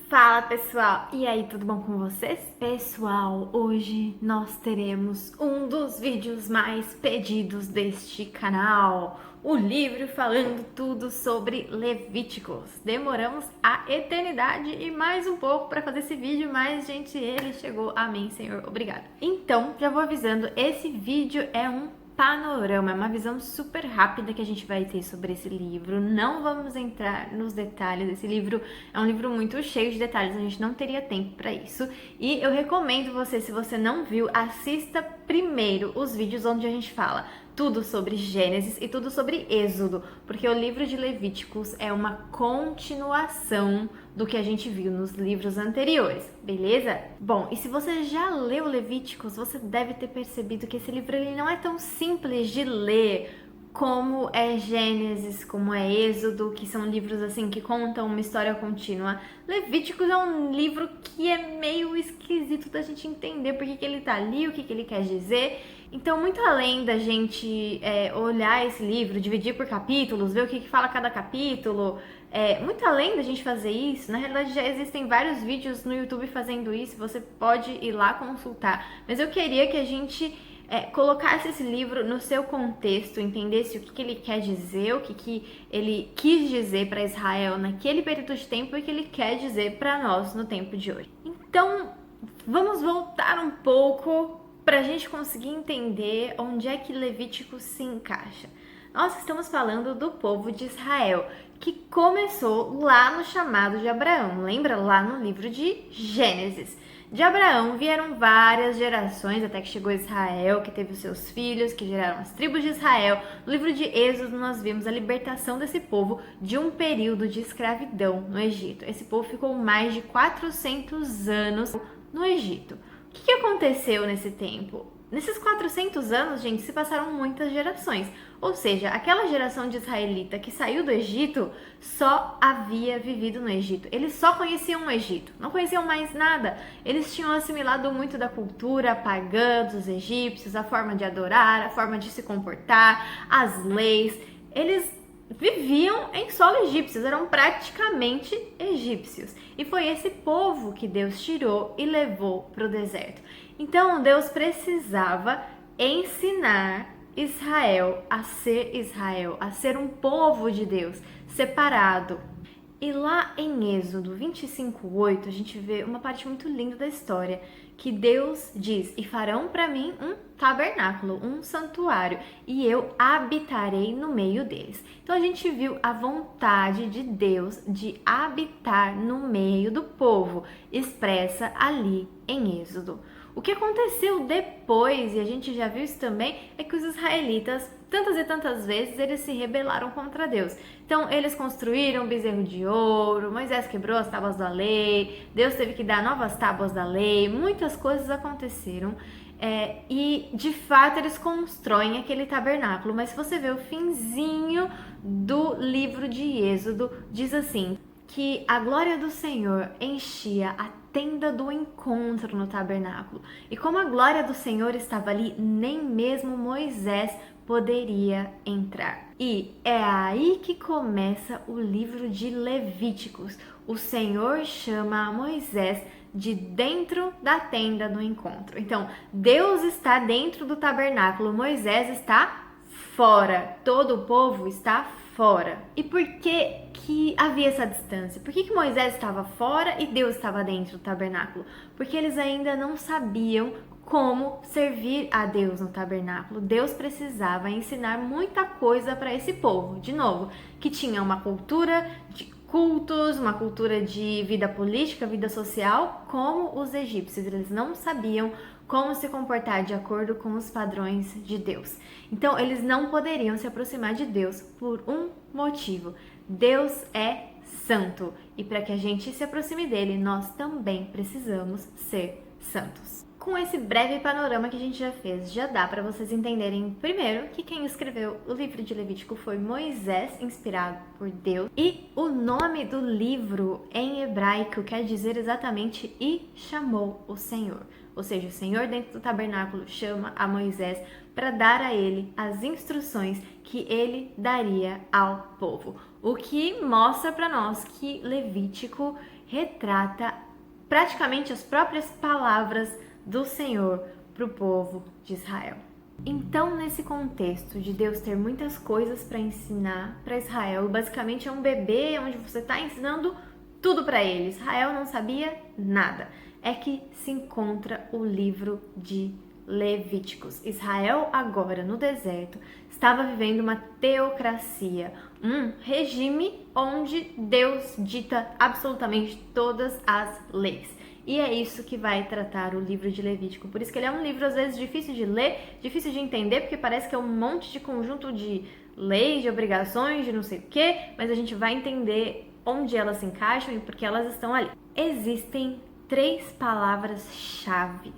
Fala pessoal, e aí, tudo bom com vocês? Pessoal, hoje nós teremos um dos vídeos mais pedidos deste canal, o livro falando tudo sobre Levíticos. Demoramos a eternidade e mais um pouco para fazer esse vídeo, mas gente, ele chegou. Amém, Senhor, obrigado. Então, já vou avisando, esse vídeo é um panorama, é uma visão super rápida que a gente vai ter sobre esse livro. Não vamos entrar nos detalhes. Esse livro é um livro muito cheio de detalhes, a gente não teria tempo para isso. E eu recomendo você, se você não viu, assista primeiro os vídeos onde a gente fala tudo sobre Gênesis e tudo sobre Êxodo, porque o livro de Levíticos é uma continuação do que a gente viu nos livros anteriores, beleza? Bom, e se você já leu Levíticos, você deve ter percebido que esse livro ele não é tão simples de ler como é Gênesis, como é Êxodo, que são livros assim que contam uma história contínua. Levíticos é um livro que é meio esquisito da gente entender porque que ele tá ali, o que ele quer dizer. Então, muito além da gente olhar esse livro, dividir por capítulos, ver o que fala cada capítulo, muito além da gente fazer isso, na realidade já existem vários vídeos no YouTube fazendo isso, você pode ir lá consultar. Mas eu queria que a gente colocasse esse livro no seu contexto, entendesse o que ele quer dizer, o que ele quis dizer para Israel naquele período de tempo e o que ele quer dizer para nós no tempo de hoje. Então, vamos voltar um pouco para a gente conseguir entender onde é que Levítico se encaixa. Nós estamos falando do povo de Israel, que começou lá no chamado de Abraão, lembra? Lá no livro de Gênesis. De Abraão vieram várias gerações, até que chegou Israel, que teve os seus filhos, que geraram as tribos de Israel. No livro de Êxodo nós vimos a libertação desse povo de um período de escravidão no Egito. Esse povo ficou mais de 400 anos no Egito. O que aconteceu nesse tempo? Nesses 400 anos, gente, se passaram muitas gerações. Ou seja, aquela geração de israelita que saiu do Egito só havia vivido no Egito. Eles só conheciam o Egito, não conheciam mais nada. Eles tinham assimilado muito da cultura pagã dos egípcios, a forma de adorar, a forma de se comportar, as leis. Eles viviam em solo egípcios, eram praticamente egípcios. E foi esse povo que Deus tirou e levou para o deserto. Então Deus precisava ensinar Israel, a ser um povo de Deus, separado. E lá em Êxodo 25:8, a gente vê uma parte muito linda da história, que Deus diz: "E farão para mim um tabernáculo, um santuário, e eu habitarei no meio deles." Então a gente viu a vontade de Deus de habitar no meio do povo, expressa ali em Êxodo. O que aconteceu depois, e a gente já viu isso também, é que os israelitas, tantas e tantas vezes, eles se rebelaram contra Deus. Então, eles construíram um bezerro de ouro, Moisés quebrou as tábuas da lei, Deus teve que dar novas tábuas da lei, muitas coisas aconteceram. E, de fato, eles constroem aquele tabernáculo. Mas se você vê o finzinho do livro de Êxodo, diz assim, que a glória do Senhor enchia a tenda do encontro no tabernáculo. E como a glória do Senhor estava ali, nem mesmo Moisés poderia entrar. E é aí que começa o livro de Levíticos. O Senhor chama Moisés de dentro da tenda do encontro. Então, Deus está dentro do tabernáculo, Moisés está fora, todo o povo está fora. E por que havia essa distância? Por que Moisés estava fora e Deus estava dentro do tabernáculo? Porque eles ainda não sabiam como servir a Deus no tabernáculo. Deus precisava ensinar muita coisa para esse povo, de novo, que tinha uma cultura de cultos, uma cultura de vida política, vida social, como os egípcios. Eles não sabiam como se comportar de acordo com os padrões de Deus. Então, eles não poderiam se aproximar de Deus por um motivo: Deus é santo. E para que a gente se aproxime dele, nós também precisamos ser santos. Com esse breve panorama que a gente já fez, já dá para vocês entenderem, primeiro, que quem escreveu o livro de Levítico foi Moisés, inspirado por Deus, e o nome do livro em hebraico quer dizer exatamente "e chamou o Senhor", ou seja, o Senhor dentro do tabernáculo chama a Moisés para dar a ele as instruções que ele daria ao povo, o que mostra para nós que Levítico retrata praticamente as próprias palavras do Senhor para o povo de Israel. Então, nesse contexto de Deus ter muitas coisas para ensinar para Israel, basicamente é um bebê onde você está ensinando tudo para ele. Israel não sabia nada. É que se encontra o livro de Levíticos. Israel agora no deserto estava vivendo uma teocracia, um regime onde Deus dita absolutamente todas as leis. E é isso que vai tratar o livro de Levítico. Por isso que ele é um livro às vezes difícil de ler, difícil de entender, porque parece que é um monte de conjunto de leis, de obrigações, de não sei o quê, mas a gente vai entender onde elas se encaixam e por que elas estão ali. Existem 3 palavras-chave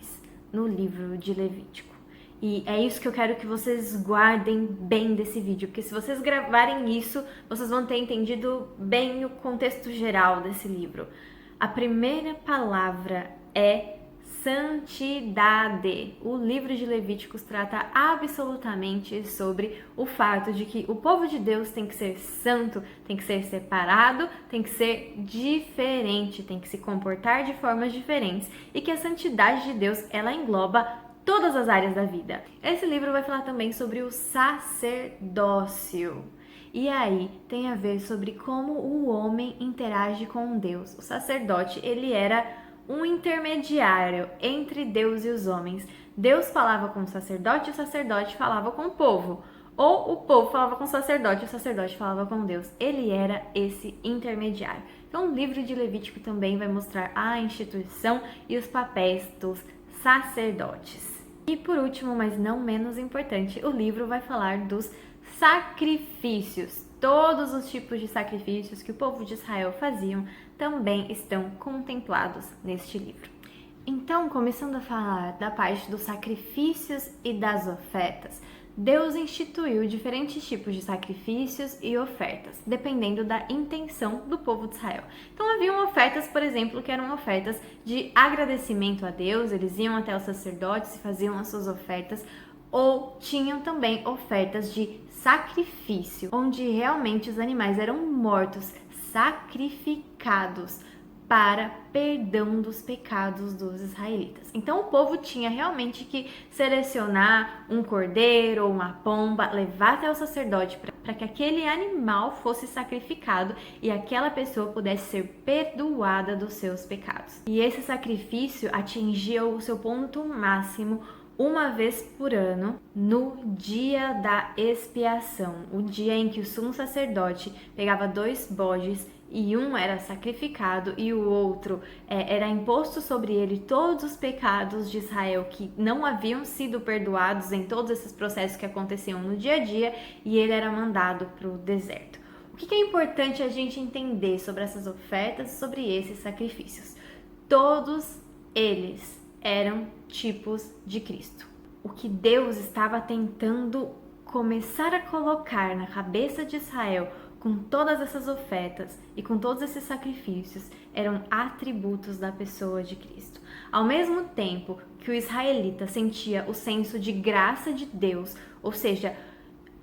no livro de Levítico. E é isso que eu quero que vocês guardem bem desse vídeo, porque se vocês gravarem isso, vocês vão ter entendido bem o contexto geral desse livro. A primeira palavra é santidade. O livro de Levíticos trata absolutamente sobre o fato de que o povo de Deus tem que ser santo, tem que ser separado, tem que ser diferente, tem que se comportar de formas diferentes e que a santidade de Deus, ela engloba todas as áreas da vida. Esse livro vai falar também sobre o sacerdócio. E aí tem a ver sobre como o homem interage com Deus. O sacerdote, ele era um intermediário entre Deus e os homens. Deus falava com o sacerdote falava com o povo. Ou o povo falava com o sacerdote falava com Deus. Ele era esse intermediário. Então o livro de Levítico também vai mostrar a instituição e os papéis dos sacerdotes. E por último, mas não menos importante, o livro vai falar dos sacrifícios. Todos os tipos de sacrifícios que o povo de Israel faziam também estão contemplados neste livro. Então, começando a falar da parte dos sacrifícios e das ofertas, Deus instituiu diferentes tipos de sacrifícios e ofertas, dependendo da intenção do povo de Israel. Então, haviam ofertas, por exemplo, que eram ofertas de agradecimento a Deus, eles iam até os sacerdotes e faziam as suas ofertas, ou tinham também ofertas de sacrifício, onde realmente os animais eram mortos, sacrificados para perdão dos pecados dos israelitas. Então o povo tinha realmente que selecionar um cordeiro ou uma pomba, levar até o sacerdote para que aquele animal fosse sacrificado e aquela pessoa pudesse ser perdoada dos seus pecados. E esse sacrifício atingia o seu ponto máximo uma vez por ano, no dia da expiação, o dia em que o sumo sacerdote pegava 2 bodes e um era sacrificado e o outro era imposto sobre ele todos os pecados de Israel que não haviam sido perdoados em todos esses processos que aconteciam no dia a dia, e ele era mandado para o deserto. O que é importante a gente entender sobre essas ofertas, sobre esses sacrifícios? Todos eles eram tipos de Cristo. O que Deus estava tentando começar a colocar na cabeça de Israel com todas essas ofertas e com todos esses sacrifícios eram atributos da pessoa de Cristo. Ao mesmo tempo que o israelita sentia o senso de graça de Deus, ou seja,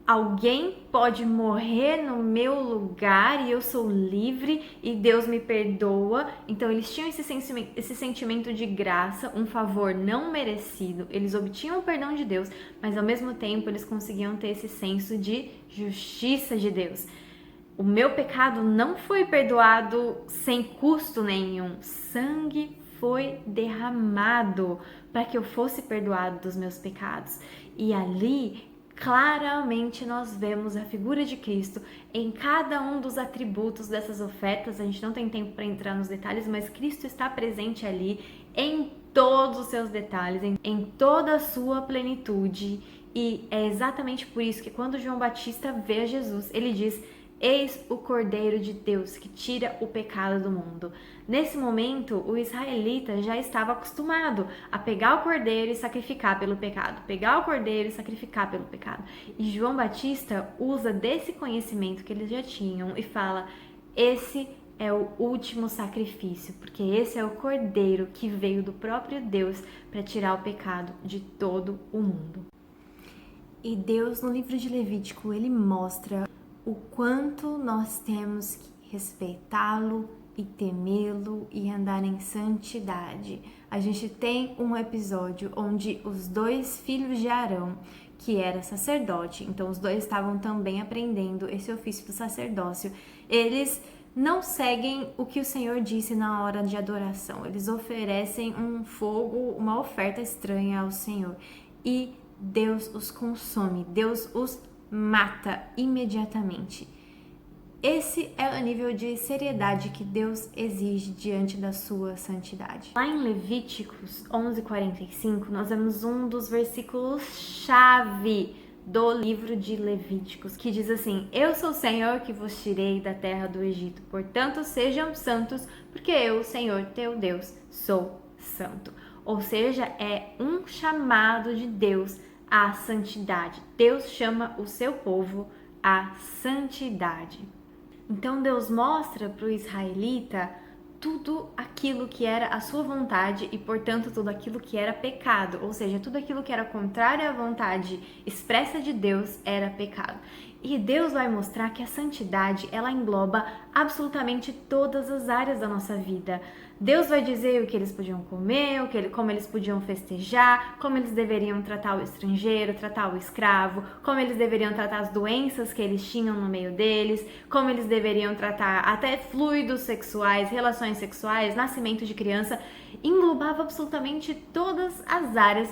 alguém pode morrer no meu lugar e eu sou livre e Deus me perdoa. Então eles tinham esse sentimento de graça, um favor não merecido. Eles obtinham o perdão de Deus, mas ao mesmo tempo eles conseguiam ter esse senso de justiça de Deus. O meu pecado não foi perdoado sem custo nenhum. Sangue foi derramado para que eu fosse perdoado dos meus pecados. E ali, claramente, nós vemos a figura de Cristo em cada um dos atributos dessas ofertas. A gente não tem tempo para entrar nos detalhes, mas Cristo está presente ali em todos os seus detalhes, em toda a sua plenitude. E é exatamente por isso que quando João Batista vê Jesus, ele diz: eis o Cordeiro de Deus que tira o pecado do mundo. Nesse momento, o israelita já estava acostumado a pegar o cordeiro e sacrificar pelo pecado, pegar o cordeiro e sacrificar pelo pecado. E João Batista usa desse conhecimento que eles já tinham e fala: esse é o último sacrifício, porque esse é o cordeiro que veio do próprio Deus para tirar o pecado de todo o mundo. E Deus, no livro de Levítico, ele mostra o quanto nós temos que respeitá-lo e temê-lo e andar em santidade. A gente tem um episódio onde os dois filhos de Arão, que era sacerdote, então os dois estavam também aprendendo esse ofício do sacerdócio, eles não seguem o que o Senhor disse na hora de adoração. Eles oferecem um fogo, uma oferta estranha ao Senhor. E Deus os consome, Deus os mata imediatamente. Esse é o nível de seriedade que Deus exige diante da sua santidade. Lá em Levíticos 11:45, nós vemos um dos versículos-chave do livro de Levíticos, que diz assim: Eu sou o Senhor que vos tirei da terra do Egito, portanto sejam santos, porque eu, Senhor teu Deus, sou santo. Ou seja, é um chamado de Deus à santidade. Deus chama o seu povo à santidade. Então Deus mostra para o israelita tudo aquilo que era a sua vontade e, portanto, tudo aquilo que era pecado, ou seja, tudo aquilo que era contrário à vontade expressa de Deus era pecado. E Deus vai mostrar que a santidade, ela engloba absolutamente todas as áreas da nossa vida. Deus vai dizer o que eles podiam comer, como eles podiam festejar, como eles deveriam tratar o estrangeiro, tratar o escravo, como eles deveriam tratar as doenças que eles tinham no meio deles, como eles deveriam tratar até fluidos sexuais, relações sexuais, nascimento de criança. Englobava absolutamente todas as áreas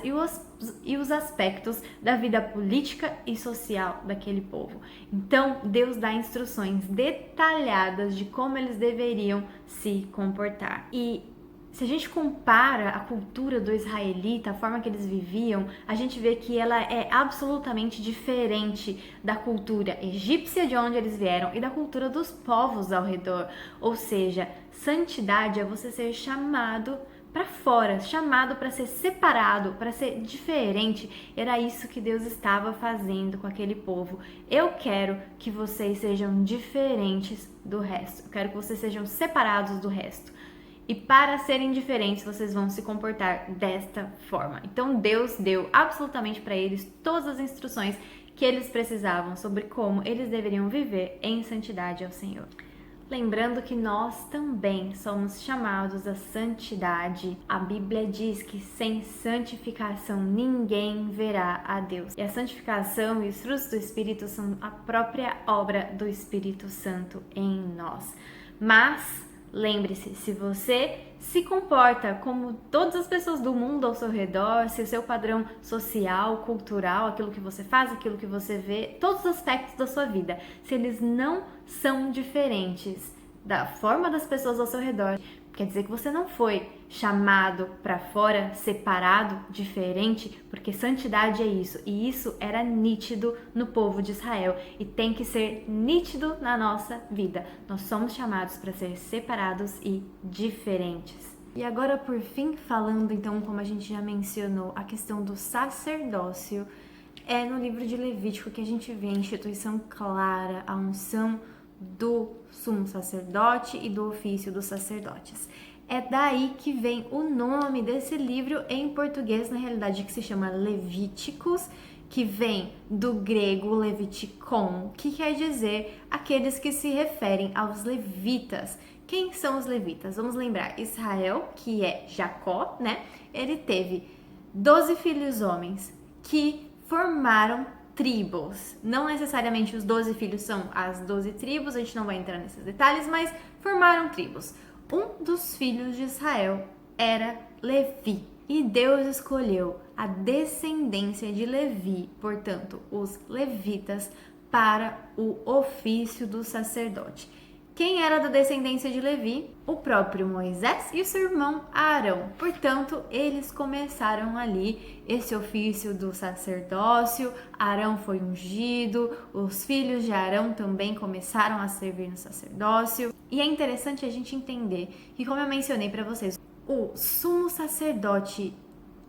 e os aspectos da vida política e social daquele povo. Então, Deus dá instruções detalhadas de como eles deveriam se comportar. E se a gente compara a cultura do israelita, a forma que eles viviam, a gente vê que ela é absolutamente diferente da cultura egípcia de onde eles vieram e da cultura dos povos ao redor. Ou seja, santidade é você ser chamado para fora, chamado para ser separado, para ser diferente. Era isso que Deus estava fazendo com aquele povo. Eu quero que vocês sejam diferentes do resto. Eu quero que vocês sejam separados do resto. E para serem diferentes, vocês vão se comportar desta forma. Então Deus deu absolutamente para eles todas as instruções que eles precisavam sobre como eles deveriam viver em santidade ao Senhor. Lembrando que nós também somos chamados à santidade. A Bíblia diz que sem santificação ninguém verá a Deus. E a santificação e os frutos do Espírito são a própria obra do Espírito Santo em nós. Mas lembre-se, se você se comporta como todas as pessoas do mundo ao seu redor, se o seu padrão social, cultural, aquilo que você faz, aquilo que você vê, todos os aspectos da sua vida, se eles não são diferentes da forma das pessoas ao seu redor, quer dizer que você não foi chamado para fora, separado, diferente, porque santidade é isso. E isso era nítido no povo de Israel e tem que ser nítido na nossa vida. Nós somos chamados para ser separados e diferentes. E agora, por fim, falando então, como a gente já mencionou, a questão do sacerdócio, é no livro de Levítico que a gente vê a instituição clara, a unção do sumo sacerdote e do ofício dos sacerdotes. É daí que vem o nome desse livro em português, na realidade, que se chama Levíticos, que vem do grego levitikon, que quer dizer aqueles que se referem aos levitas. Quem são os levitas? Vamos lembrar, Israel, que é Jacó, né? Ele teve 12 filhos homens que formaram tribos. Não necessariamente os 12 filhos são as 12 tribos, a gente não vai entrar nesses detalhes, mas formaram tribos. Um dos filhos de Israel era Levi. E Deus escolheu a descendência de Levi, portanto, os levitas, para o ofício do sacerdote. Quem era da descendência de Levi? O próprio Moisés e o seu irmão Arão. Portanto, eles começaram ali esse ofício do sacerdócio. Arão foi ungido, os filhos de Arão também começaram a servir no sacerdócio. E é interessante a gente entender que, como eu mencionei para vocês, o sumo sacerdote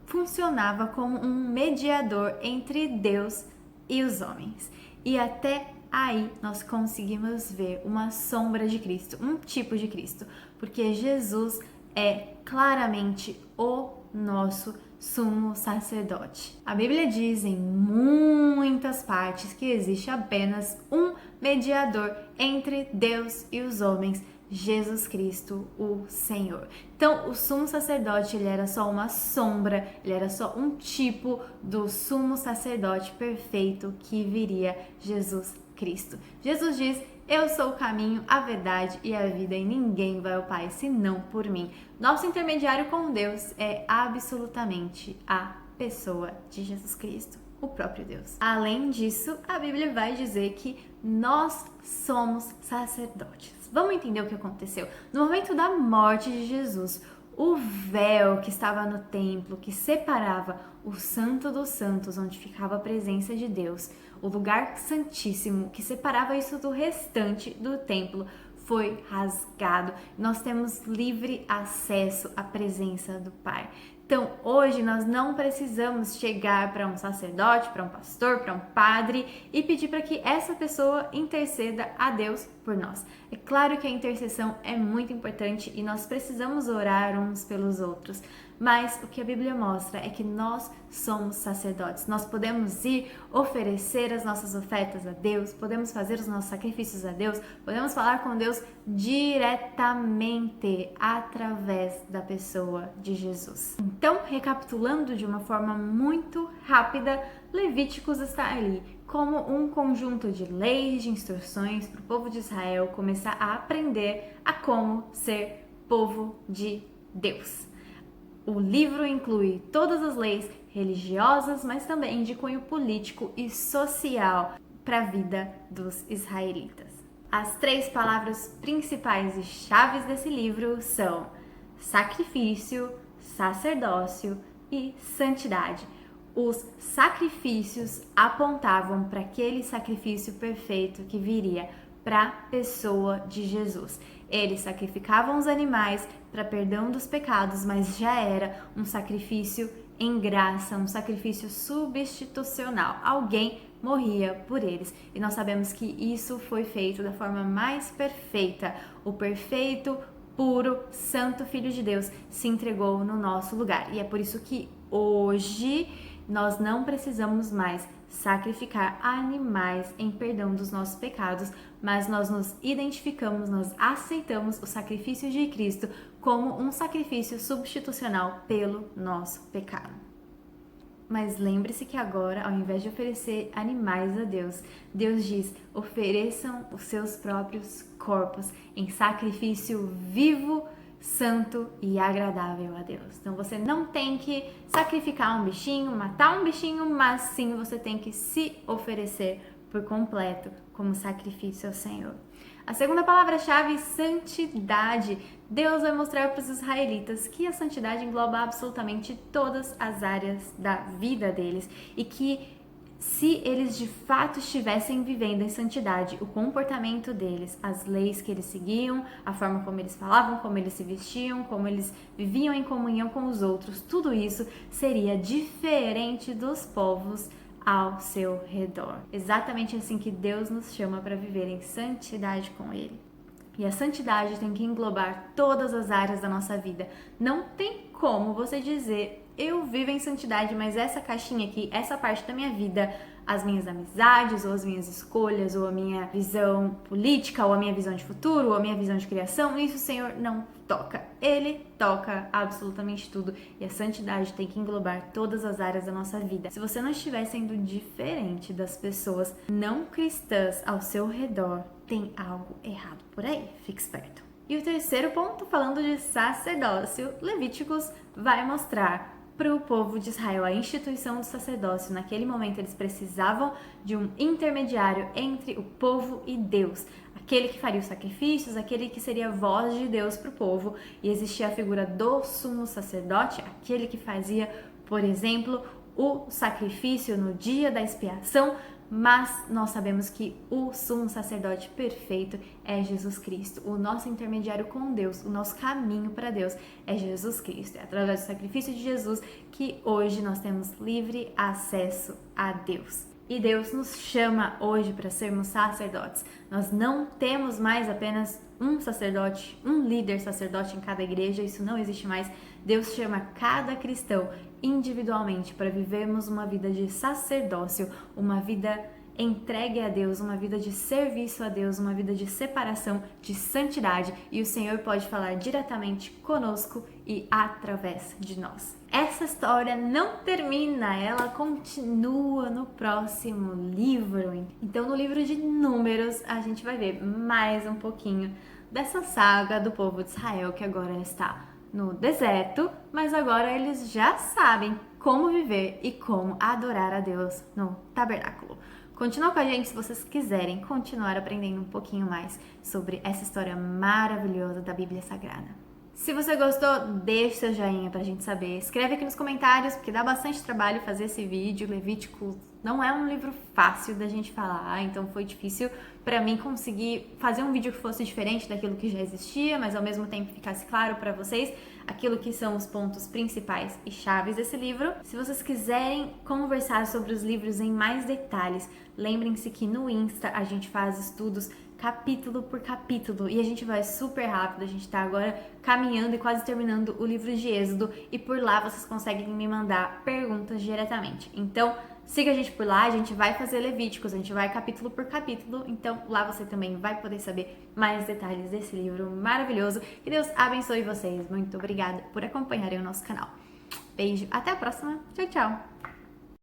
funcionava como um mediador entre Deus e os homens. E até aí nós conseguimos ver uma sombra de Cristo, um tipo de Cristo, porque Jesus é claramente o nosso sumo sacerdote. A Bíblia diz em muitas partes que existe apenas um mediador entre Deus e os homens, Jesus Cristo, o Senhor. Então, o sumo sacerdote, ele era só uma sombra, ele era só um tipo do sumo sacerdote perfeito que viria, Jesus Cristo. Jesus diz: eu sou o caminho, a verdade e a vida, e ninguém vai ao Pai senão por mim. Nosso intermediário com Deus é absolutamente a pessoa de Jesus Cristo, o próprio Deus. Além disso, a Bíblia vai dizer que nós somos sacerdotes. Vamos entender o que aconteceu? No momento da morte de Jesus, o véu que estava no templo, que separava o Santo dos Santos, onde ficava a presença de Deus, o lugar santíssimo, que separava isso do restante do templo, foi rasgado. Nós temos livre acesso à presença do Pai. Então, hoje nós não precisamos chegar para um sacerdote, para um pastor, para um padre e pedir para que essa pessoa interceda a Deus por nós. É claro que a intercessão é muito importante e nós precisamos orar uns pelos outros, mas o que a Bíblia mostra é que nós somos sacerdotes. Nós podemos ir oferecer as nossas ofertas a Deus, podemos fazer os nossos sacrifícios a Deus, podemos falar com Deus diretamente através da pessoa de Jesus. Então, recapitulando de uma forma muito rápida, Levíticos está ali como um conjunto de leis, de instruções para o povo de Israel começar a aprender a como ser povo de Deus. O livro inclui todas as leis religiosas, mas também de cunho político e social para a vida dos israelitas. As 3 palavras principais e chaves desse livro são sacrifício, sacerdócio e santidade. Os sacrifícios apontavam para aquele sacrifício perfeito que viria para a pessoa de Jesus. Eles sacrificavam os animais para perdão dos pecados, mas já era um sacrifício em graça, um sacrifício substitucional. Alguém morria por eles. E nós sabemos que isso foi feito da forma mais perfeita. O perfeito, puro, santo Filho de Deus se entregou no nosso lugar. E é por isso que hoje nós não precisamos mais sacrificar animais em perdão dos nossos pecados, mas nós nos identificamos, nós aceitamos o sacrifício de Cristo como um sacrifício substitucional pelo nosso pecado. Mas lembre-se que agora, ao invés de oferecer animais a Deus, Deus diz: ofereçam os seus próprios corpos em sacrifício vivo, santo e agradável a Deus. Então você não tem que sacrificar um bichinho, matar um bichinho, mas sim você tem que se oferecer por completo como sacrifício ao Senhor. A segunda palavra-chave, santidade. Deus vai mostrar para os israelitas que a santidade engloba absolutamente todas as áreas da vida deles e que se eles de fato estivessem vivendo em santidade, o comportamento deles, as leis que eles seguiam, a forma como eles falavam, como eles se vestiam, como eles viviam em comunhão com os outros, tudo isso seria diferente dos povos ao seu redor. Exatamente assim que Deus nos chama para viver em santidade com Ele. E a santidade tem que englobar todas as áreas da nossa vida. Não tem como você dizer: eu vivo em santidade, mas essa caixinha aqui, essa parte da minha vida, as minhas amizades, ou as minhas escolhas, ou a minha visão política, ou a minha visão de futuro, ou a minha visão de criação, isso o Senhor não toca. Ele toca absolutamente tudo e a santidade tem que englobar todas as áreas da nossa vida. Se você não estiver sendo diferente das pessoas não cristãs ao seu redor, tem algo errado por aí. Fique esperto. E o terceiro ponto, falando de sacerdócio, Levíticos vai mostrar para o povo de Israel a instituição do sacerdócio. Naquele momento eles precisavam de um intermediário entre o povo e Deus, aquele que faria os sacrifícios, aquele que seria a voz de Deus para o povo, e existia a figura do sumo sacerdote, aquele que fazia, por exemplo, o sacrifício no dia da expiação, mas nós sabemos que o sumo sacerdote perfeito é Jesus Cristo, o nosso intermediário com Deus, o nosso caminho para Deus é Jesus Cristo. É através do sacrifício de Jesus que hoje nós temos livre acesso a Deus. E Deus nos chama hoje para sermos sacerdotes. Nós não temos mais apenas um sacerdote, um líder sacerdote em cada igreja, isso não existe mais. Deus chama cada cristão individualmente para vivermos uma vida de sacerdócio, uma vida entregue a Deus, uma vida de serviço a Deus, uma vida de separação, de santidade, e o Senhor pode falar diretamente conosco e através de nós. Essa história não termina, ela continua no próximo livro. Então, no livro de Números, a gente vai ver mais um pouquinho dessa saga do povo de Israel que agora está no deserto, mas agora eles já sabem como viver e como adorar a Deus no tabernáculo. Continua com a gente se vocês quiserem continuar aprendendo um pouquinho mais sobre essa história maravilhosa da Bíblia Sagrada. Se você gostou, deixe seu joinha pra gente saber. Escreve aqui nos comentários, porque dá bastante trabalho fazer esse vídeo. Levítico não é um livro fácil da gente falar, então foi difícil pra mim conseguir fazer um vídeo que fosse diferente daquilo que já existia, mas ao mesmo tempo ficasse claro pra vocês aquilo que são os pontos principais e chaves desse livro. Se vocês quiserem conversar sobre os livros em mais detalhes, lembrem-se que no Insta a gente faz estudos capítulo por capítulo e a gente vai super rápido. A gente tá agora caminhando e quase terminando o livro de Êxodo e por lá vocês conseguem me mandar perguntas diretamente. Então siga a gente por lá, a gente vai fazer Levíticos, a gente vai capítulo por capítulo, então lá você também vai poder saber mais detalhes desse livro maravilhoso. Que Deus abençoe vocês, muito obrigada por acompanharem o nosso canal. Beijo, até a próxima, tchau, tchau!